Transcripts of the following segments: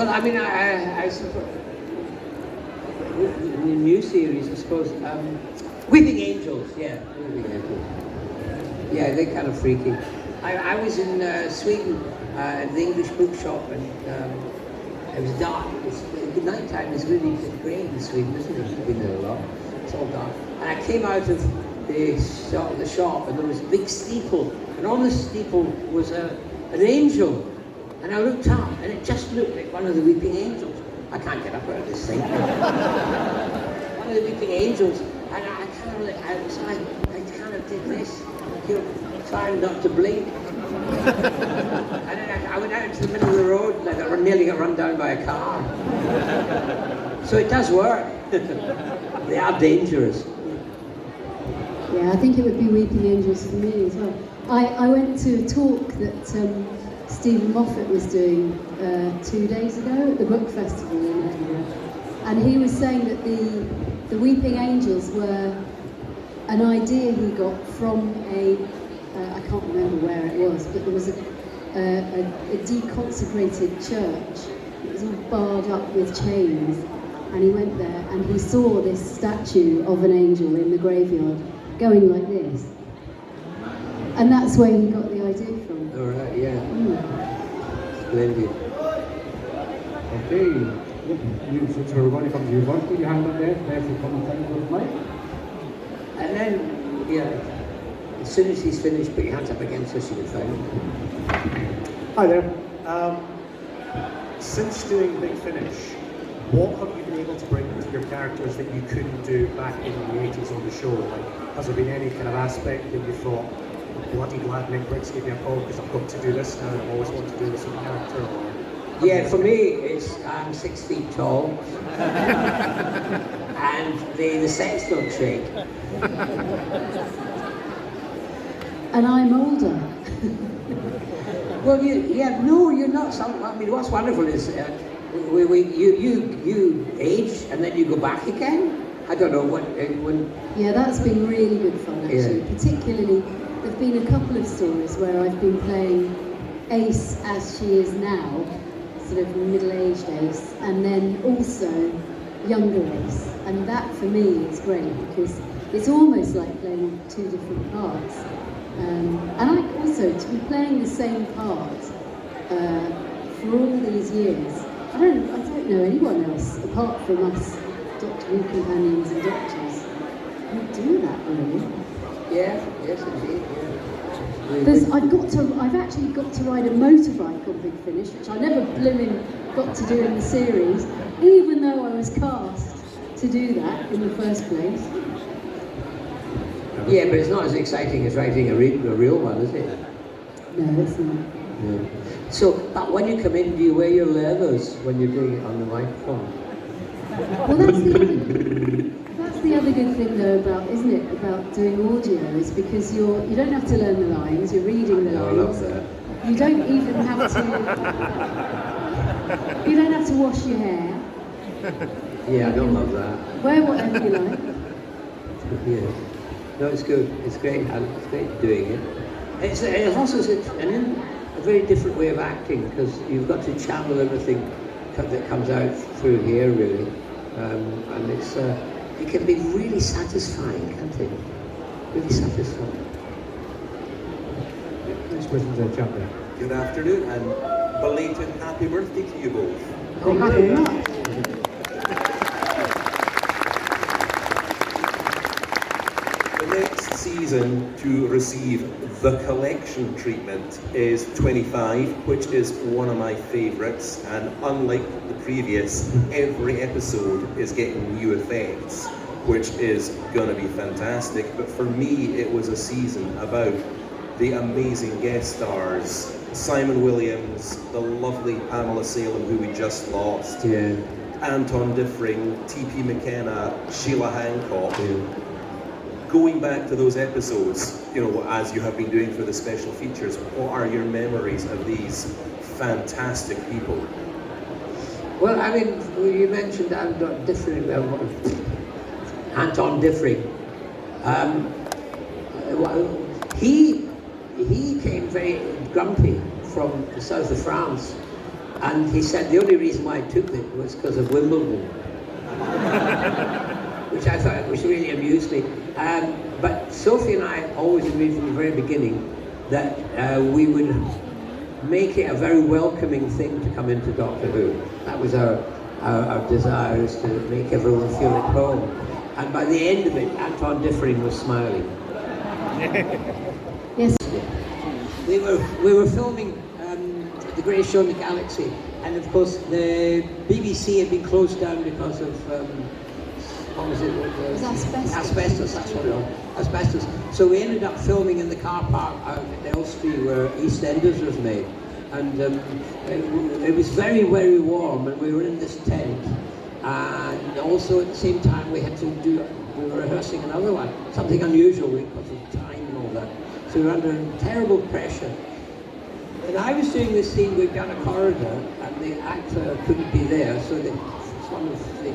Well, I mean, I suppose in the new series, I suppose, Weeping Angels, yeah, Weeping Angels. Yeah, they're kind of freaky. I was in Sweden at the English bookshop, and it was dark. The night time is really grey in Sweden, isn't it? You've been there a lot. It's all dark. And I came out of the shop, and there was a big steeple, and on the steeple was an angel. And I looked up, and it just looked like one of the Weeping Angels. I can't get up out of this thing. One of the Weeping Angels, and I kind of like, I kind of did this, you know, trying not to blink. And then I went out into the middle of the road, like I nearly got run down by a car. So it does work. They are dangerous. Yeah, I think it would be Weeping Angels for me as well. I went to a talk that Stephen Moffat was doing 2 days ago at the book festival in Edinburgh, and he was saying that the Weeping Angels were an idea he got from I can't remember where it was, but there was a deconsecrated church. It was all barred up with chains, and he went there and he saw this statue of an angel in the graveyard going like this, and that's where he got the idea from. All right, yeah. Splendid. Okay, since we're going to come to you, put your hand up there, if you come and thank you for the mic. And then, yeah, as soon as he's finished, put your hands up again so she can find him. Hi there. Since doing Big Finish, what have you been able to bring to your characters that you couldn't do back in the 80s on the show? Like, has there been any kind of aspect that you thought, bloody glad Nick Briggs gave me a call because I've got to do this now, I've always wanted to do this with a character? Or Yeah, for me, it's I'm 6 feet tall, and the sets don't shake. And I'm older. Well, you're not. I mean, what's wonderful is you age and then you go back again. I don't know when. Yeah, that's been really good fun actually. Yeah. Particularly, there've been a couple of stories where I've been playing Ace as she is now, sort of middle-aged Ace, and then also younger Ace, and that for me is great because it's almost like playing two different parts. And I also to be playing the same part for all these years. I don't know anyone else apart from us Doctor Who companions and doctors who do that really. Yeah, yes indeed. Yeah. I've actually got to ride a motorbike on Big Finish, which I never blooming got to do in the series, even though I was cast to do that in the first place. Yeah, but it's not as exciting as writing a real one, is it? No, it's not. No. So, but when you come in, do you wear your leathers when you're doing it on the microphone? Well, that's the other good thing though about, isn't it, about doing audio is because you don't have to learn the lines, you're reading the lines. I love that. You don't even have to wash your hair. Yeah, I don't love that. Wear whatever you like. Yeah. No, it's good. It's great. It's great doing it. It's also a very different way of acting because you've got to channel everything that comes out through here, really, and it can be really satisfying, can't it? Really satisfying. Next question's a chap there. Good afternoon and belated happy birthday to you both. Thank you very much. The next season to receive the collection treatment is 25, which is one of my favourites, and unlike the previous, every episode is getting new effects, which is going to be fantastic. But for me, it was a season about the amazing guest stars, Simon Williams, the lovely Pamela Salem, who we just lost, Yeah. Anton Diffring, T.P. McKenna, Sheila Hancock. Yeah. Going back to those episodes, as you have been doing for the special features, what are your memories of these fantastic people? Well, I mean, you mentioned Anton Diffring. Anton Diffring. He came very grumpy from the south of France, And he said the only reason why I took it was because of Wimbledon, which I thought which really amused me. But Sophie and I always agreed from the very beginning that we would make it a very welcoming thing to come into Doctor Who. That was our desire, is to make everyone feel at home. And by the end of it, Anton Differing was smiling. Yes. We were filming The Greatest Show in the Galaxy, and of course the BBC had been closed down because of what was it? It was asbestos. Asbestos, that's what it was. Asbestos. So we ended up filming in the car park out at Elstree where EastEnders was made. And it was very, very warm, and we were in this tent. And also at the same time we were rehearsing another one, something unusual because of time and all that. So we were under terrible pressure. And I was doing this scene going down a corridor, and the actor couldn't be there, so one of the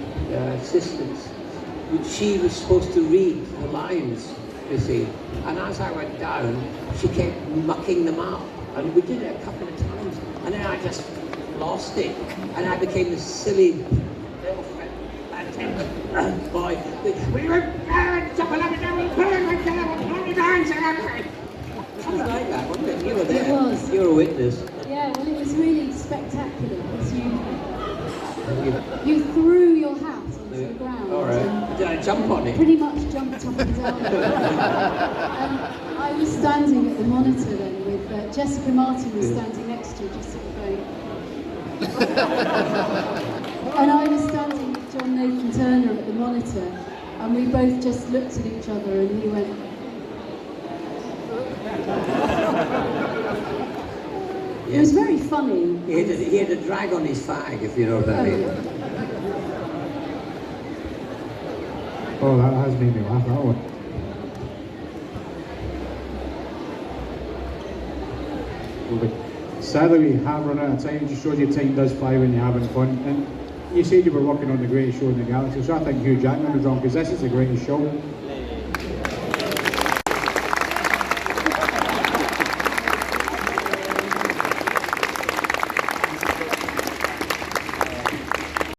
assistants, she was supposed to read the lines, you see. And as I went down, she kept mucking them up. And we did it a couple of times. And then I just lost it. And I became this silly little boy. Something like that, wasn't it? You were there. It was. You were a witness. Yeah, well, it was really spectacular because you threw your hat onto the ground. All right. Did I jump on it? Pretty much jumped up and down. And I was standing at the monitor then with Jessica Martin was standing next to you, just sort of going. And I was standing with John Nathan Turner at the monitor, and we both just looked at each other, and he went. It was very funny. He had a drag on his fag, if you know what I mean. Oh, that has made me laugh, that one. Sadly, we have run out of time. It just shows you time does fly when you're having fun. And you said you were working on The Greatest Show in the Galaxy, so I think Hugh Jackman was wrong, because this is the greatest show.